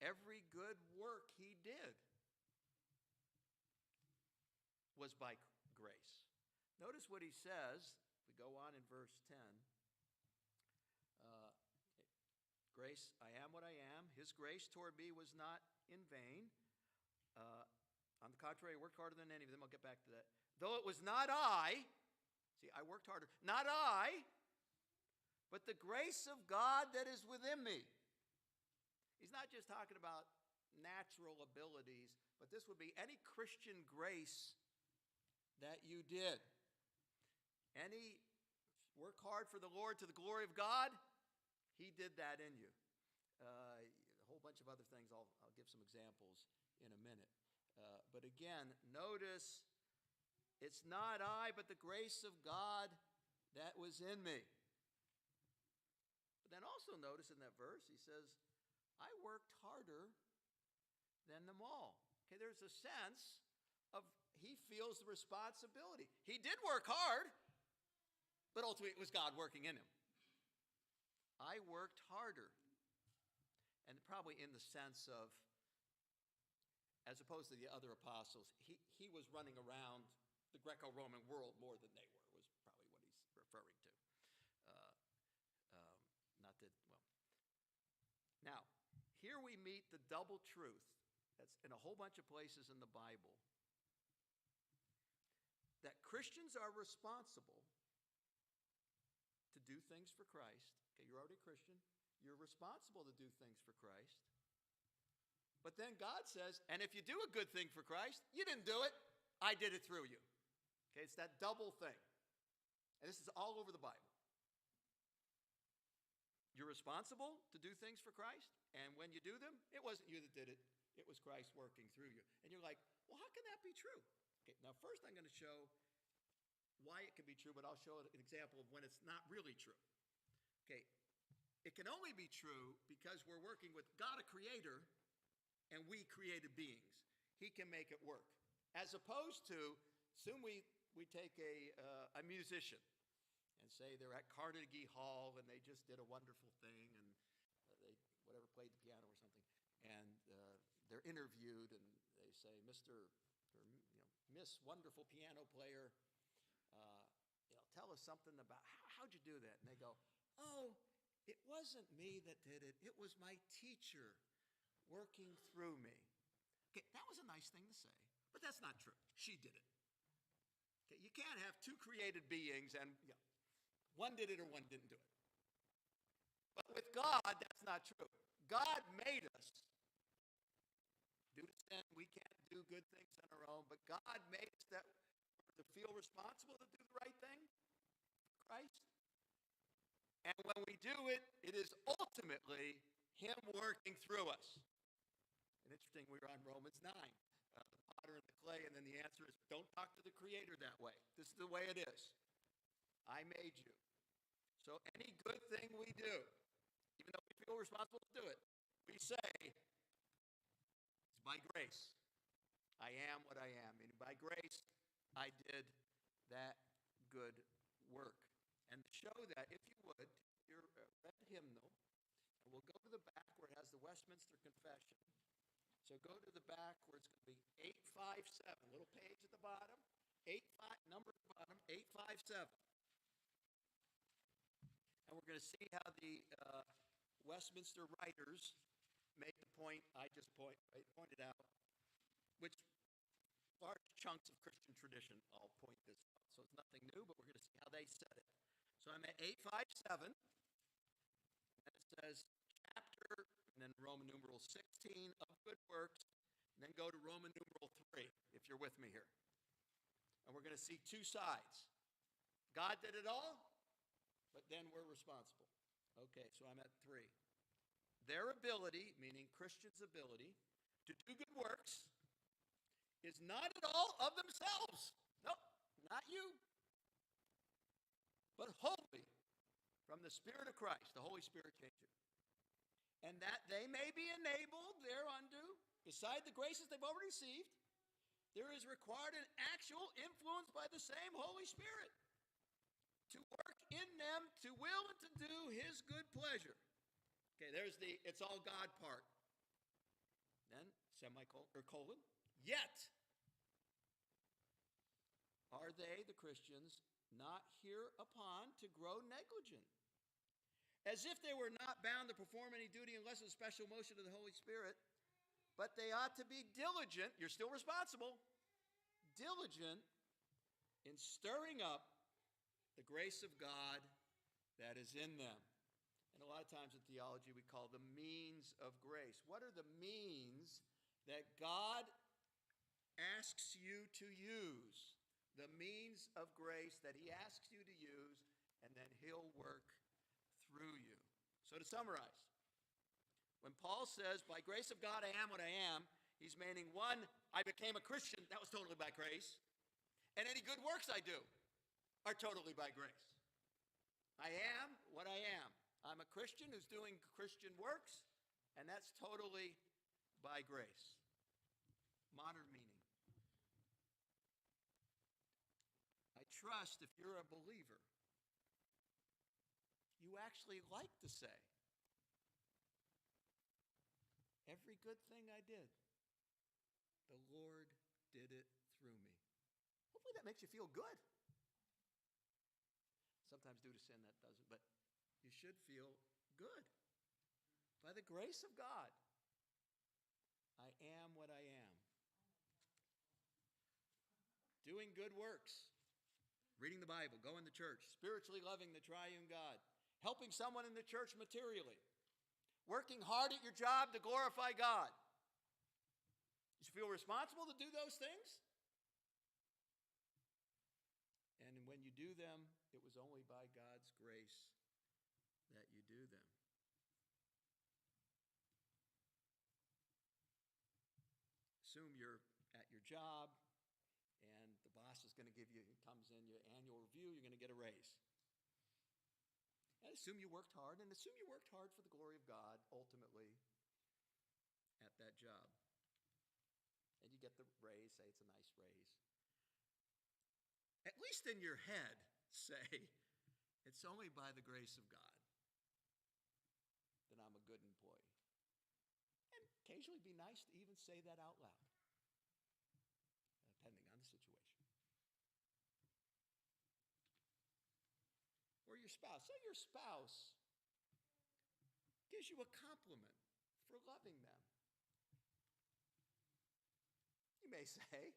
every good work he did was by grace. Notice what he says. We go on in verse 10. Grace, I am what I am. His grace toward me was not in vain. On the contrary, I worked harder than any of them. I'll get back to that. Though it was not I, see, I worked harder. Not I, but the grace of God that is within me. He's not just talking about natural abilities, but this would be any Christian grace that you did. Any work hard for the Lord to the glory of God, he did that in you. A whole bunch of other things, I'll give some examples in a minute. But again, notice it's not I, but the grace of God that was in me. But then also notice in that verse, he says, I worked harder than them all. Okay, there's a sense of he feels the responsibility. He did work hard, but ultimately it was God working in him. I worked harder. And probably in the sense of, as opposed to the other apostles, he was running around the Greco-Roman world more than they were, was probably what he's referring to. Not that, well. Now, here we meet the double truth that's in a whole bunch of places in the Bible, that Christians are responsible to do things for Christ. Okay, you're already a Christian. You're responsible to do things for Christ. But then God says, and if you do a good thing for Christ, you didn't do it. I did it through you. Okay, it's that double thing. And this is all over the Bible. You're responsible to do things for Christ, and when you do them, it wasn't you that did it. It was Christ working through you. And you're like, well, how can that be true? Okay, now first I'm going to show why it can be true, but I'll show an example of when it's not really true. Okay, it can only be true because we're working with God, a creator, and we created beings. He can make it work. As opposed to, assume we take a musician and say they're at Carnegie Hall and they just did a wonderful thing and they played the piano or something, and they're interviewed and they say, Mr. or Miss Wonderful Piano Player, tell us something about how'd you do that? And they go, oh, it wasn't me that did it. It was my teacher working through me. Okay, that was a nice thing to say, but that's not true. She did it. Okay, you can't have two created beings and one did it or one didn't do it. But with God, that's not true. God made us. Due to sin, we can't do good things on our own, but God made us that to feel responsible to do the right thing for Christ. And when we do it, it is ultimately Him working through us. And interesting, we were on Romans 9, the potter and the clay, and then the answer is, don't talk to the Creator that way. This is the way it is. I made you. So any good thing we do, even though we feel responsible to do it, we say, it's by grace. I am what I am. And by grace, I did that good work. And to show that, if you would, your red hymnal, and we'll go to the back where it has the Westminster Confession. So go to the back where it's going to be 857, little page at the bottom, number at the bottom, 857. And we're going to see how the Westminster writers made the point I just pointed out, which large chunks of Christian tradition all point this out. So it's nothing new, but we're going to see how they said it. So I'm at 857, and it says chapter, and then Roman numeral 16 of good works, and then go to Roman numeral 3, if you're with me here. And we're going to see two sides. God did it all, but then we're responsible. Okay, so I'm at 3. Their ability, meaning Christians' ability, to do good works is not at all of themselves. Nope, not you. But wholly from the Spirit of Christ, the Holy Spirit changed you. And that they may be enabled thereunto, beside the graces they've already received, there is required an actual influence by the same Holy Spirit to work in them to will and to do His good pleasure. Okay, there's the it's all God part. Then, semicolon, yet are they, the Christians, not hereupon to grow negligent, as if they were not bound to perform any duty unless a special motion of the Holy Spirit, but they ought to be diligent, you're still responsible, diligent in stirring up the grace of God that is in them. And a lot of times in theology we call the means of grace. What are the means that God asks you to use? The means of grace that He asks you to use, and then He'll work through you. So to summarize, when Paul says, by grace of God I am what I am, he's meaning, one, I became a Christian, that was totally by grace. And any good works I do are totally by grace. I am what I am. I'm a Christian who's doing Christian works, and that's totally by grace. Modern meaning. I trust if you're a believer, you actually like to say, every good thing I did, the Lord did it through me. Hopefully that makes you feel good. Sometimes due to sin that doesn't, but you should feel good. By the grace of God, I am what I am. Doing good works, reading the Bible, going to church, spiritually loving the triune God, helping someone in the church materially, working hard at your job to glorify God. You feel responsible to do those things? And when you do them, it was only by God's grace that you do them. Assume you're at your job and the boss is going to give you, comes in your annual review, you're going to get a raise. And assume you worked hard, and assume you worked hard for the glory of God, ultimately, at that job. And you get the raise, say it's a nice raise. At least in your head, say, it's only by the grace of God that I'm a good employee. And occasionally be nice to even say that out loud, depending on the situation. Or your spouse. Say your spouse gives you a compliment for loving them. You may say,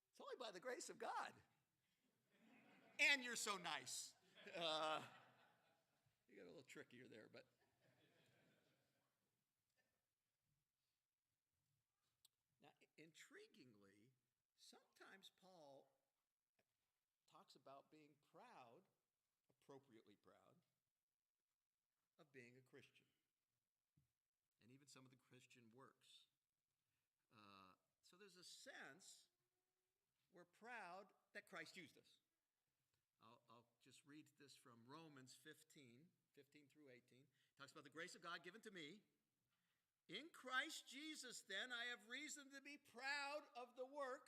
it's only by the grace of God. And you're so nice. You get a little trickier there, but. Now, intriguingly, sometimes Paul talks about being proud, appropriately proud, of being a Christian. And even some of the Christian works. So there's a sense we're proud that Christ used us. I'll just read this from Romans 15 through 18. It talks about the grace of God given to me. In Christ Jesus, then, I have reason to be proud of the work,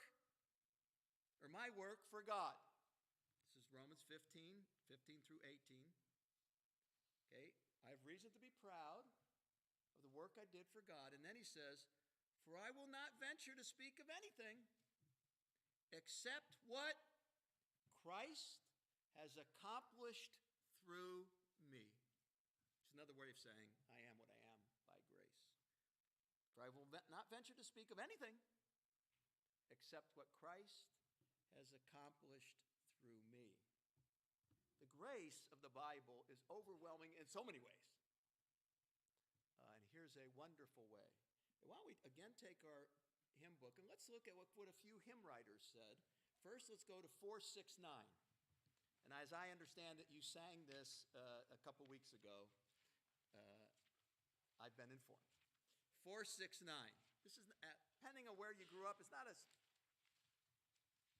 or my work for God. This is Romans 15 through 18. Okay, I have reason to be proud of the work I did for God. And then he says, for I will not venture to speak of anything except what Christ has accomplished through me. It's another way of saying, I am what I am by grace. For I will not venture to speak of anything except what Christ has accomplished through me. The grace of the Bible is overwhelming in so many ways. And here's a wonderful way. Why don't we again take our hymn book and let's look at what a few hymn writers said. First, let's go to 469. And as I understand it, you sang this a couple weeks ago. I've been informed. 469. This is, depending on where you grew up, it's not as,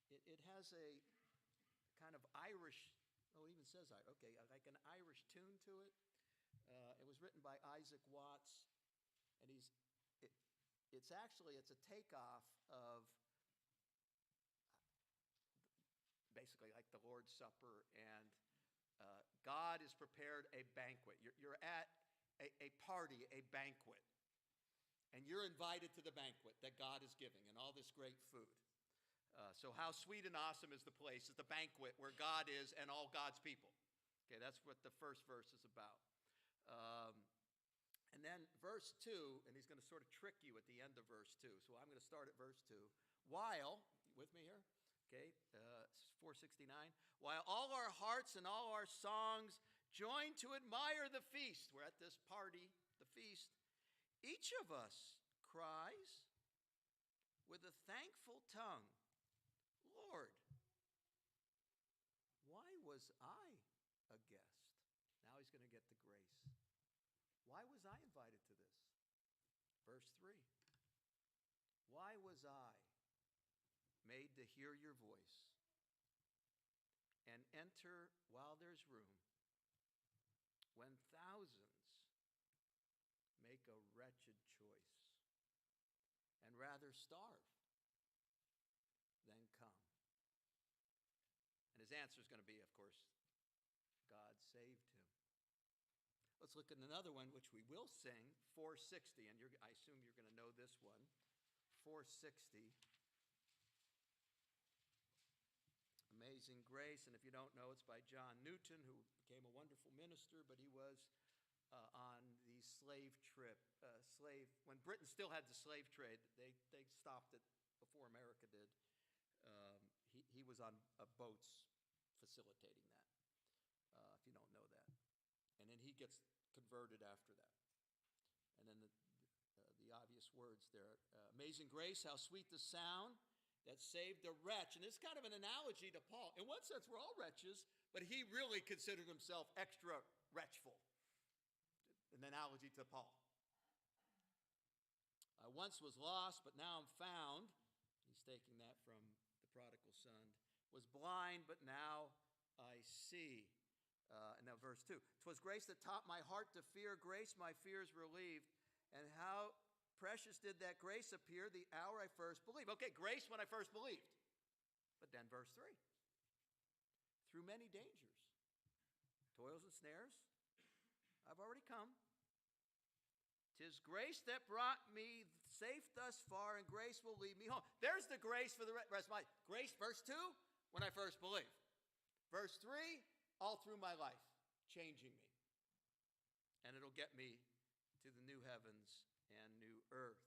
it has a kind of Irish, it even says, okay, like an Irish tune to it. It was written by Isaac Watts, and it's a takeoff of basically like the Lord's Supper, and God has prepared a banquet. You're at a party, a banquet, and you're invited to the banquet that God is giving and all this great food. So how sweet and awesome is the place, is the banquet where God is and all God's people. Okay, that's what the first verse is about. And then verse 2, and he's going to sort of trick you at the end of verse 2. So I'm going to start at verse 2. While, with me here? Okay, 469. While all our hearts and all our songs join to admire the feast. We're at this party, the feast. Each of us cries with a thankful tongue, Lord, why was I a guest? Now he's going to get the grace. Why was I invited to this? Verse 3. Why was I made to hear your voice and enter while there's room when thousands make a wretched choice and rather starve than come? And his answer is going to be, of course, God saved him. Let's look at another one, which we will sing, 460, and I assume you're going to know this one, 460. Amazing Grace, and if you don't know, it's by John Newton, who became a wonderful minister, but he was on the slave trip. When Britain still had the slave trade, they stopped it before America did. He was on boats facilitating that, if you don't know that. And then he gets converted after that. And then the obvious words there, amazing grace, how sweet the sound that saved a wretch. And it's kind of an analogy to Paul. In one sense, we're all wretches, but he really considered himself extra wretchful. An analogy to Paul. I once was lost, but now I'm found. He's taking that from the prodigal son. Was blind, but now I see. And now verse 2. 'Twas grace that taught my heart to fear, grace my fears relieved. And how precious did that grace appear the hour I first believed. Okay, grace when I first believed. But then verse 3. Through many dangers, toils and snares, I've already come. 'Tis grace that brought me safe thus far, and grace will lead me home. There's the grace for the rest of my life. Grace, verse 2, when I first believed. Verse 3, all through my life, changing me. And it'll get me to the new heavens and new earth.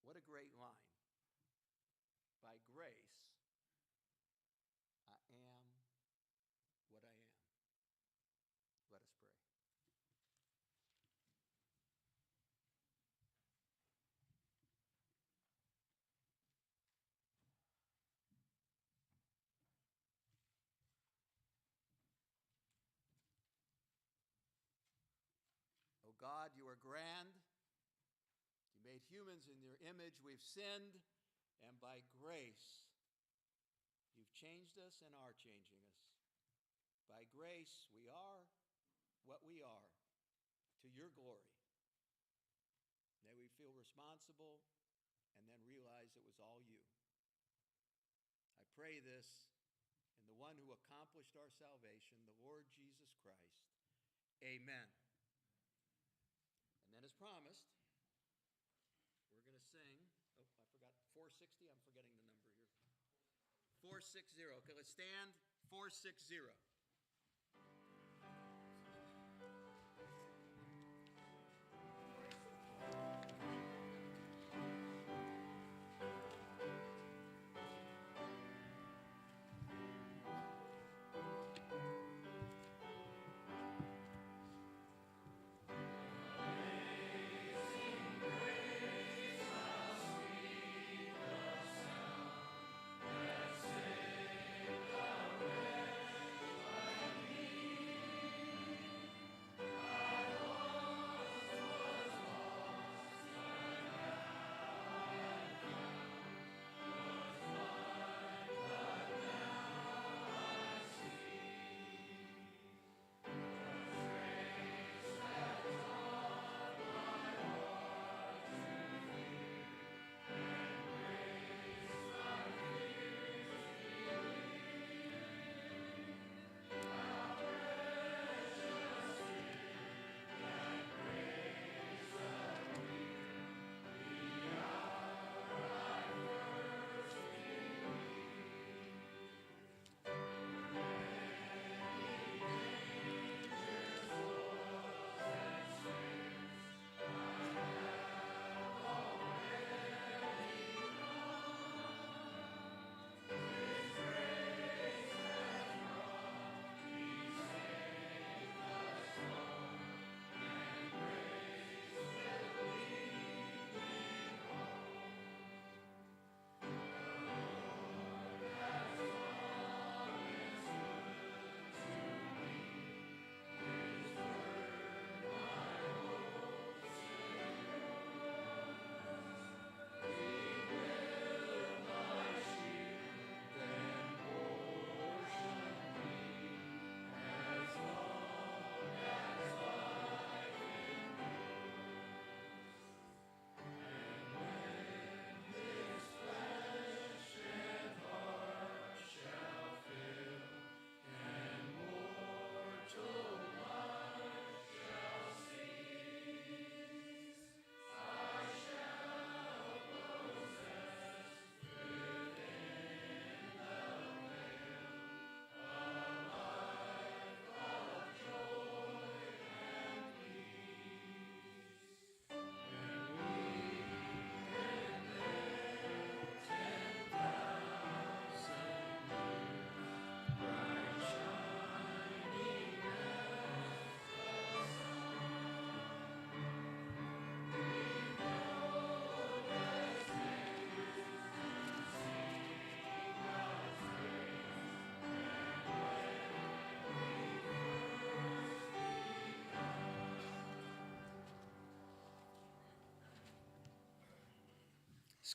What a great line. By grace, I am what I am. Let us pray. Oh God, you are grand. You made humans in your image. We've sinned, and by grace, you've changed us and are changing us. By grace, we are what we are, to your glory. May we feel responsible and then realize it was all you. I pray this in the one who accomplished our salvation, the Lord Jesus Christ. Amen. And then as promised, we're going to sing. Oh, I forgot. 460? I'm forgetting the number here. 460. Okay, let's stand. 460.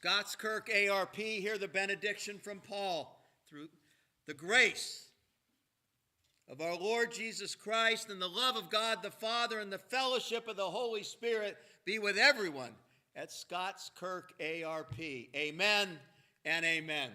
Scots Kirk ARP, hear the benediction from Paul. Through the grace of our Lord Jesus Christ and the love of God the Father and the fellowship of the Holy Spirit be with everyone at Scots Kirk ARP. Amen and amen.